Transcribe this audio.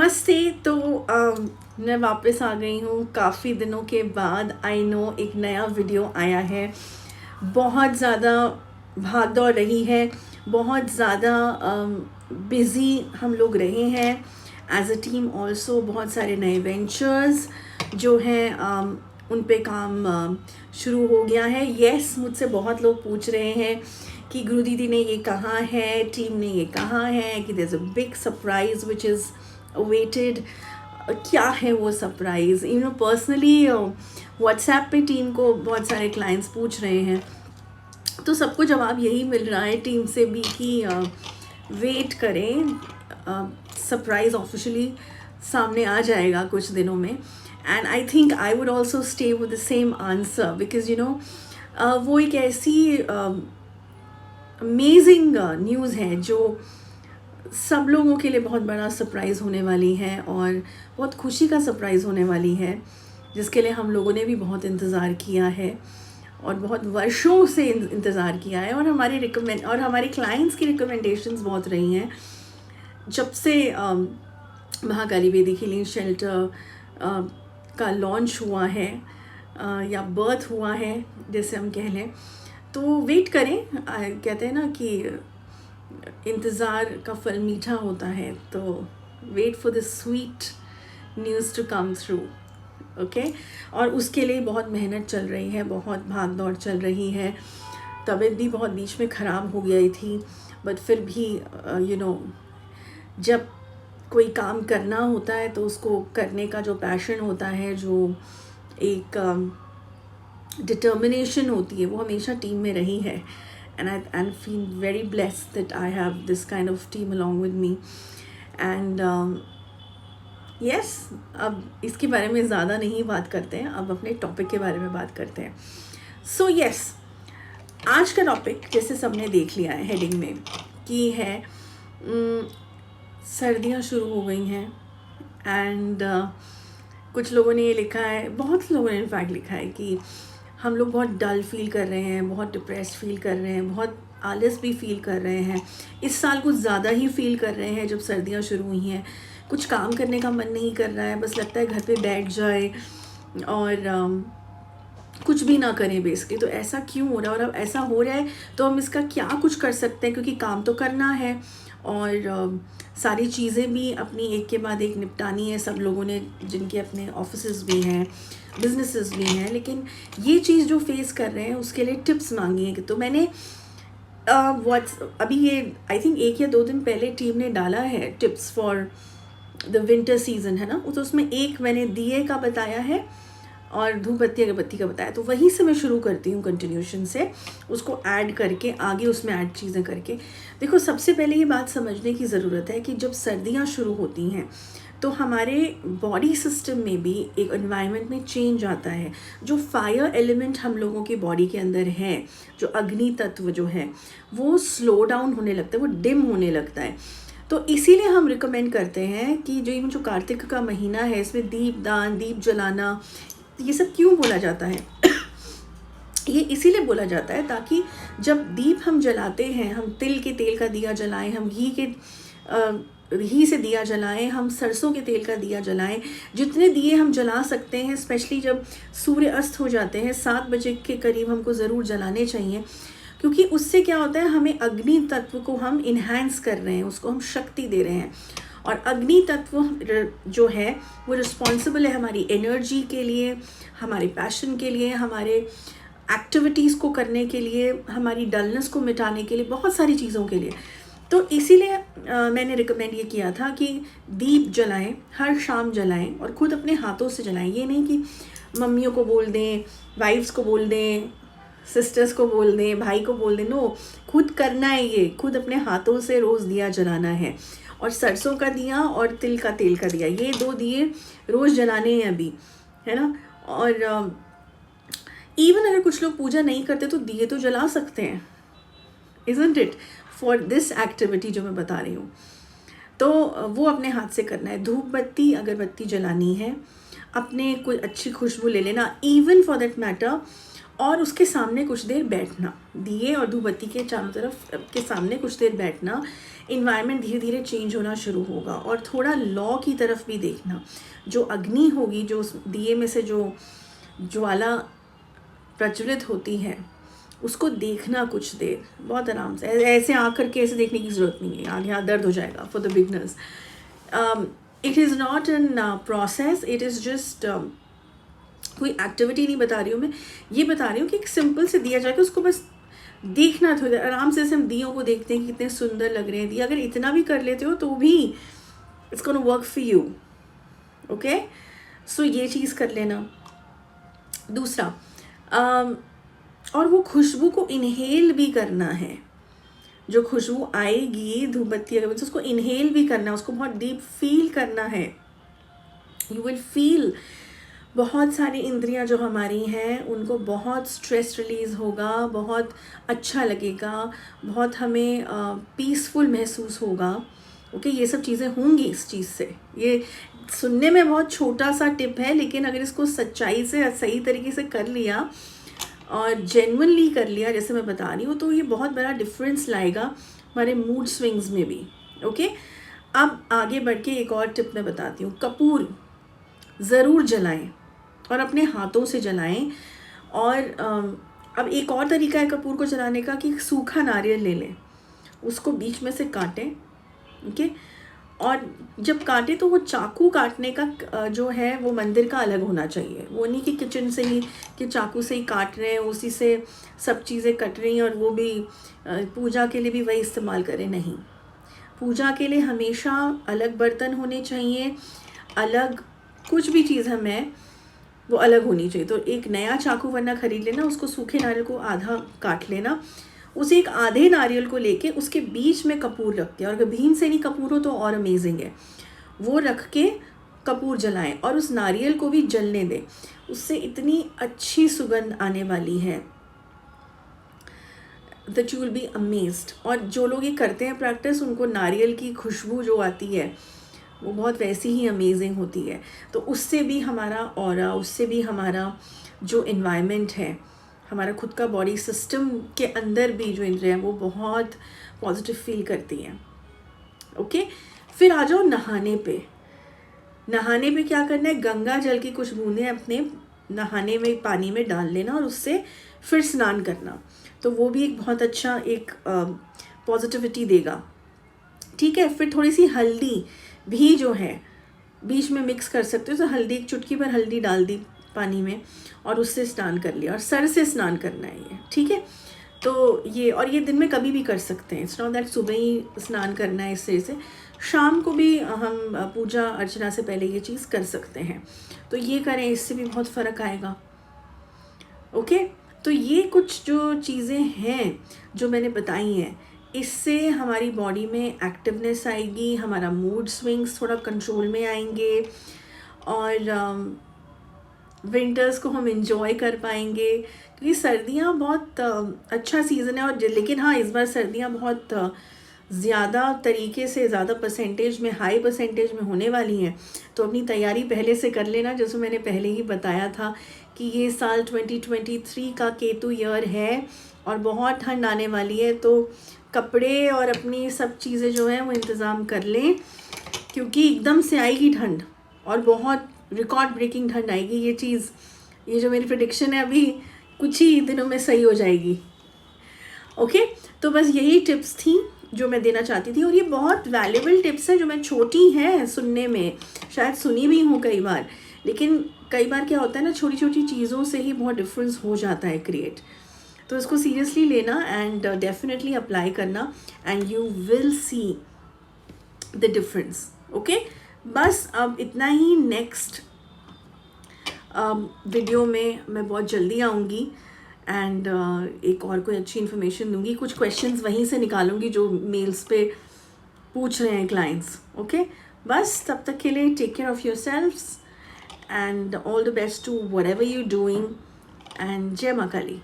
नमस्ते। तो मैं वापस आ गई हूँ काफ़ी दिनों के बाद। आई नो एक नया वीडियो आया है। बहुत ज़्यादा भाग दौड़ रही है, बहुत ज़्यादा बिज़ी हम लोग रहे हैं एज अ टीम। ऑल्सो बहुत सारे नए वेंचर्स जो हैं उन पे काम शुरू हो गया है। यस, मुझसे बहुत लोग पूछ रहे हैं कि गुरु दीदी ने ये कहा है, टीम ने ये कहा है कि there is a big surprise which is awaited. क्या है वो सरप्राइज़? पर्सनली व्हाट्सएप पे टीम को बहुत सारे क्लाइंट्स पूछ रहे हैं, तो सबको जवाब यही मिल रहा है टीम से भी कि वेट करें, सरप्राइज़ ऑफिशियली सामने आ जाएगा कुछ दिनों में। And I think I would also stay with the same answer because वो एक ऐसी अमेजिंग न्यूज़ है जो सब लोगों के लिए बहुत बड़ा सरप्राइज़ होने वाली है और बहुत खुशी का सरप्राइज़ होने वाली है, जिसके लिए हम लोगों ने भी बहुत इंतज़ार किया है और बहुत वर्षों से इंतज़ार किया है। और हमारे क्लाइंट्स की रिकमेंडेशंस बहुत रही हैं जब से महाकाली वेदिक हीलिंग शेल्टर का लॉन्च हुआ है या बर्थ हुआ है जैसे हम कह लें। तो वेट करें। कहते हैं ना कि इंतज़ार का फल मीठा होता है, तो wait for the sweet news to come through. Okay, और उसके लिए बहुत मेहनत चल रही है, बहुत भाग दौड़ चल रही है। तबीयत भी बहुत बीच में ख़राब हो गई थी, बट फिर भी जब कोई काम करना होता है तो उसको करने का जो पैशन होता है, जो एक डिटर्मिनेशन होती है, वो हमेशा टीम में रही है। and I feel very blessed that I have this kind of team along with me. And yes, अब इसके बारे में ज़्यादा नहीं बात करते हैं, अब अपने टॉपिक के बारे में बात करते हैं। So yes, आज का टॉपिक जैसे सबने देख लिया है हेडिंग में कि है सर्दियाँ शुरू हो गई हैं। एंड कुछ लोगों ने ये लिखा है, बहुत लोगों ने इनफैक्ट लिखा है कि हम लोग बहुत डल फील कर रहे हैं, बहुत डिप्रेस्ड फील कर रहे हैं, बहुत आलस भी फील कर रहे हैं। इस साल कुछ ज़्यादा ही फील कर रहे हैं जब सर्दियाँ शुरू हुई हैं। कुछ काम करने का मन नहीं कर रहा है, बस लगता है घर पे बैठ जाए और कुछ भी ना करें बेसिकली। तो ऐसा क्यों हो रहा है? और अब ऐसा हो रहा है तो हम इसका क्या कुछ कर सकते हैं, क्योंकि काम तो करना है और सारी चीज़ें भी अपनी एक के बाद एक निपटानी है सब लोगों ने, जिनके अपने ऑफिसेज भी हैं, बिजनेसेस भी हैं। लेकिन ये चीज़ जो फेस कर रहे हैं उसके लिए टिप्स मांगी है। तो मैंने अभी ये आई थिंक 1 या 2 दिन पहले टीम ने डाला है tips for the winter season, है ना। तो उसमें एक मैंने दिए का बताया है और धूप बत्ती अगरबत्ती का बताया। तो वहीं से मैं शुरू करती हूँ कंटिन्यूशन से, उसको ऐड करके आगे उसमें ऐड चीज़ें करके। देखो, सबसे पहले ये बात समझने की ज़रूरत है कि जब सर्दियाँ शुरू होती हैं तो हमारे बॉडी सिस्टम में भी एक एनवायरनमेंट में चेंज आता है। जो फायर एलिमेंट हम लोगों के बॉडी के अंदर है, जो अग्नि तत्व जो है, वो स्लो डाउन होने लगता है, वो डिम होने लगता है। तो इसीलिए हम रिकमेंड करते हैं कि जो कार्तिक का महीना है, इसमें दीपदान, दीप जलाना, ये सब क्यों बोला जाता है? ये इसीलिए बोला जाता है ताकि जब दीप हम जलाते हैं, हम तिल के तेल का दिया जलाएं, हम घी से दिया जलाएं, हम सरसों के तेल का दिया जलाएं, जितने दिए हम जला सकते हैं। स्पेशली जब सूर्य अस्त हो जाते हैं 7 बजे के करीब हमको ज़रूर जलाने चाहिए, क्योंकि उससे क्या होता है, हमें अग्नि तत्व को हम इन्हांस कर रहे हैं, उसको हम शक्ति दे रहे हैं। और अग्नि तत्व जो है वो रिस्पॉन्सिबल है हमारी एनर्जी के लिए, हमारे पैशन के लिए, हमारे एक्टिविटीज़ को करने के लिए, हमारी डलनेस को मिटाने के लिए, बहुत सारी चीज़ों के लिए। तो इसीलिए मैंने रिकमेंड ये किया था कि दीप जलाएं, हर शाम जलाएं और ख़ुद अपने हाथों से जलाएं। ये नहीं कि मम्मियों को बोल दें, वाइफ्स को बोल दें, सिस्टर्स को बोल दें, भाई को बोल दें। नो, खुद करना है, ये खुद अपने हाथों से रोज़ दिया जलाना है। और सरसों का दिया और तिल का तेल का दिया, ये 2 दिए रोज़ जलाने हैं अभी, है ना। और इवन अगर कुछ लोग पूजा नहीं करते तो दिए तो जला सकते हैं, isn't it, for this activity जो मैं बता रही हूँ। तो वो अपने हाथ से करना है। धूप बत्ती अगरबत्ती जलानी है, अपने कोई अच्छी खुशबू ले लेना। इवन फॉर दैट मैटर और उसके सामने कुछ देर बैठना, दिए और धूपबत्ती के चारों तरफ के सामने कुछ देर बैठना, इन्वायरमेंट धीरे धीरे चेंज होना शुरू होगा। और थोड़ा लॉ की तरफ भी देखना, जो अग्नि होगी, जो उस दिए में से जो ज्वाला प्रज्वलित होती है, उसको देखना कुछ देर बहुत आराम से। ऐसे आँख करके ऐसे देखने की ज़रूरत नहीं है, आगे हाथ दर्द हो जाएगा for the beginners. It is not an process, it is just कोई एक्टिविटी नहीं बता रही हूँ मैं, ये बता रही हूँ कि एक सिंपल से दिया जाके उसको बस देखना, थोड़ी देर आराम से हम दियों को देखते हैं कि कितने सुंदर लग रहे हैं दिया। अगर इतना भी कर लेते हो तो भी it's gonna work for you. Okay, so ये चीज़ कर लेना। दूसरा, और वो खुशबू को इनहेल भी करना है। जो खुशबू आएगी धूपबत्ती अगरबत्ती, उसको इनहेल भी करना है, उसको बहुत डीप फील करना है। यू विल फील बहुत सारी इंद्रियां जो हमारी हैं उनको बहुत स्ट्रेस रिलीज़ होगा, बहुत अच्छा लगेगा, बहुत हमें पीसफुल महसूस होगा। ओके, ये सब चीज़ें होंगी इस चीज़ से। ये सुनने में बहुत छोटा सा टिप है, लेकिन अगर इसको सच्चाई से सही तरीके से कर लिया और जेन्युइनली कर लिया जैसे मैं बता रही हूँ, तो ये बहुत बड़ा डिफरेंस लाएगा हमारे मूड स्विंग्स में भी। ओके, अब आगे बढ़ के एक और टिप मैं बताती हूँ। कपूर ज़रूर जलाएं और अपने हाथों से जलाएं। और अब एक और तरीका है कपूर को जलाने का कि सूखा नारियल ले लें, उसको बीच में से काटें। ओके, और जब काटे तो वो चाकू काटने का जो है वो मंदिर का अलग होना चाहिए। वो नहीं कि किचन से ही कि चाकू से ही काट रहे हैं, उसी से सब चीज़ें कट रही हैं और वो भी पूजा के लिए भी वही इस्तेमाल करें। नहीं, पूजा के लिए हमेशा अलग बर्तन होने चाहिए, अलग कुछ भी चीज़ हमें वो अलग होनी चाहिए। तो एक नया चाकू वरना ख़रीद लेना, उसको सूखे नारियल को आधा काट लेना, उसे एक आधे नारियल को लेके उसके बीच में कपूर रख के, और अगर भीमसेनी कपूर हो तो और अमेजिंग है, वो रख के कपूर जलाएं और उस नारियल को भी जलने दें। उससे इतनी अच्छी सुगंध आने वाली है that you will be amazed. और जो लोग ये करते हैं प्रैक्टिस, उनको नारियल की खुशबू जो आती है वो बहुत वैसी ही अमेजिंग होती है। तो उससे भी हमारा ऑरा, उससे भी हमारा जो एनवायरनमेंट है, हमारा खुद का बॉडी सिस्टम के अंदर भी जो इंद्रियाँ हैं वो बहुत पॉजिटिव फील करती हैं। ओके, फिर आ जाओ नहाने पे। नहाने पे क्या करना है, गंगा जल की कुछ बूंदें अपने नहाने में पानी में डाल लेना और उससे फिर स्नान करना। तो वो भी एक बहुत अच्छा एक पॉजिटिविटी देगा। ठीक है, फिर थोड़ी सी हल्दी भी जो है बीच में मिक्स कर सकते हो। तो हल्दी, एक चुटकी भर हल्दी डाल दी पानी में और उससे स्नान कर लिया, और सर से स्नान करना है ये। ठीक है, तो ये, और ये दिन में कभी भी कर सकते हैं। इट्स नॉट दैट सुबह ही स्नान करना है इससे, शाम को भी हम पूजा अर्चना से पहले ये चीज़ कर सकते हैं। तो ये करें, इससे भी बहुत फ़र्क आएगा। ओके, तो ये कुछ जो चीज़ें हैं जो मैंने बताई हैं, इससे हमारी बॉडी में एक्टिवनेस आएगी, हमारा मूड स्विंग्स थोड़ा कंट्रोल में आएंगे, और विंटर्स को हम इंजॉय कर पाएंगे। क्योंकि सर्दियाँ बहुत अच्छा सीज़न है, और लेकिन हाँ, इस बार सर्दियाँ बहुत ज़्यादा तरीके से, ज़्यादा परसेंटेज में, हाई परसेंटेज में होने वाली हैं। तो अपनी तैयारी पहले से कर लेना, जैसे मैंने पहले ही बताया था कि ये साल 2023 का केतु ईयर है और बहुत ठंड आने वाली है। तो कपड़े और अपनी सब चीज़ें जो हैं वो इंतज़ाम कर लें, क्योंकि एकदम से आएगी ठंड और बहुत रिकॉर्ड ब्रेकिंग ठंड आएगी। ये चीज़, ये जो मेरी प्रेडिक्शन है अभी कुछ ही दिनों में सही हो जाएगी। ओके, तो बस यही टिप्स थी जो मैं देना चाहती थी, और ये बहुत वैल्यूबल टिप्स हैं जो मैं छोटी हैं सुनने में, शायद सुनी भी हूँ कई बार, लेकिन कई बार क्या होता है ना, छोटी छोटी चीज़ों से ही बहुत डिफरेंस हो जाता है क्रिएट। तो इसको सीरियसली लेना एंड डेफिनेटली अप्लाई करना, and you will see the difference. Okay, बस अब इतना ही। नेक्स्ट वीडियो में मैं बहुत जल्दी आऊँगी एंड एक और कोई अच्छी इन्फॉर्मेशन दूँगी। कुछ क्वेश्चंस वहीं से निकालूंगी जो मेल्स पे पूछ रहे हैं क्लाइंट्स। ओके, बस तब तक के लिए take care of your selfs and all the best to whatever you doing, and जय माँ काली।